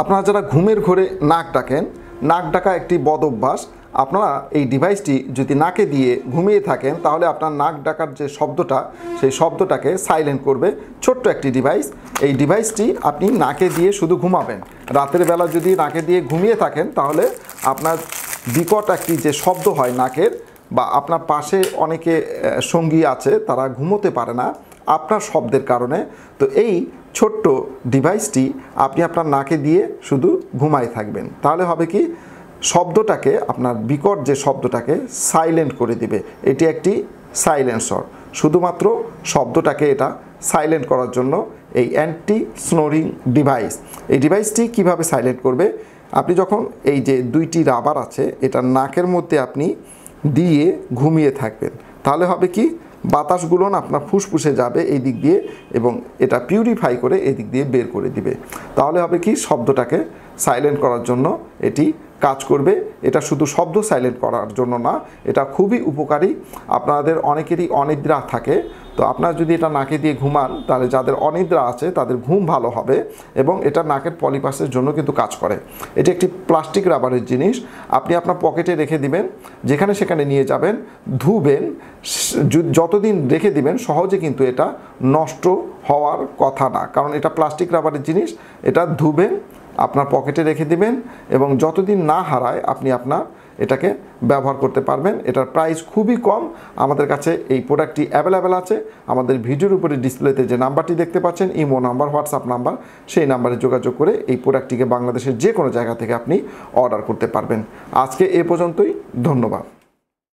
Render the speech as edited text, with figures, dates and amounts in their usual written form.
আপনারা যারা ঘুমের ঘোরে নাক ডাকেন, নাক ডাকা একটি বদ অভ্যাস। আপনারা এই ডিভাইসটি যদি নাকে দিয়ে ঘুমিয়ে থাকেন তাহলে আপনার নাক ডাকার যে শব্দটা সেই শব্দটাকে সাইলেন্ট করবে ছোট্ট একটি ডিভাইস। এই ডিভাইসটি আপনি নাকে দিয়ে শুধু ঘুমাবেন। রাতের বেলা যদি নাকে দিয়ে ঘুমিয়ে থাকেন তাহলে আপনার বিকট একটি যে শব্দ হয় নাকের, বা আপনার পাশে অনেকে সঙ্গী আছে তারা ঘুমোতে পারে না আপনার শব্দের কারণে। তো এই ছোট্ট ডিভাইসটি আপনি আপনার নাকে দিয়ে শুধু ঘুমায় থাকবেন, তাহলে হবে কি শব্দটাকে, আপনার বিকট যে শব্দটাকে সাইলেন্ট করে দিবে। এটি একটি সাইলেন্সর, শুধুমাত্র শব্দটাকে এটা সাইলেন্ট করার জন্য এই অ্যান্টি স্নোরিং ডিভাইস। এই ডিভাইসটি কিভাবে সাইলেন্ট করবে, আপনি যখন এই যে দুইটি রাবার আছে এটা নাকের মধ্যে আপনি দিয়ে ঘুমিয়ে থাকবেন, তাহলে হবে কি বাতাসগুলো আপনার ফুসফুসে যাবে এই দিক দিয়ে এবং এটা পিউরিফাই করে এই দিক দিয়ে বের করে দিবে। তাহলে হবে কি শব্দটাকে সাইলেন্ট করার জন্য এটি কাজ করবে। এটা শুধু শব্দ সাইলেন্ট করার জন্য না, এটা খুবই উপকারী। আপনাদের অনেকেরই অনিদ্রা থাকে, তো আপনারা যদি এটা নাকে দিয়ে ঘুমান তাহলে যাদের অনিদ্রা আছে তাদের ঘুম ভালো হবে এবং এটা নাকের পলিপাসের জন্য কিন্তু কাজ করে। এটি একটি প্লাস্টিক রাবারের জিনিস, আপনি আপনার পকেটে রেখে দিবেন, যেখানে সেখানে নিয়ে যাবেন, ধুবেন, যতদিন রেখে দিবেন সহজে কিন্তু এটা নষ্ট হওয়ার কথা না, কারণ এটা প্লাস্টিক রাবারের জিনিস। এটা ধুবেন, আপনার পকেটে রেখে দিবেন এবং যতদিন না হারায় আপনি আপনার এটাকে ব্যবহার করতে পারবেন। এটার প্রাইস খুবই কম। আমাদের কাছে এই প্রোডাক্টটি অ্যাভেলেবেল আছে। আমাদের ভিডিওর উপরে ডিসপ্লেতে যে নাম্বারটি দেখতে পাচ্ছেন, ইমো নাম্বার, হোয়াটসঅ্যাপ নাম্বার, সেই নাম্বারে যোগাযোগ করে এই প্রোডাক্টটিকে বাংলাদেশের যে কোনো জায়গা থেকে আপনি অর্ডার করতে পারবেন। আজকে এ পর্যন্তই, ধন্যবাদ।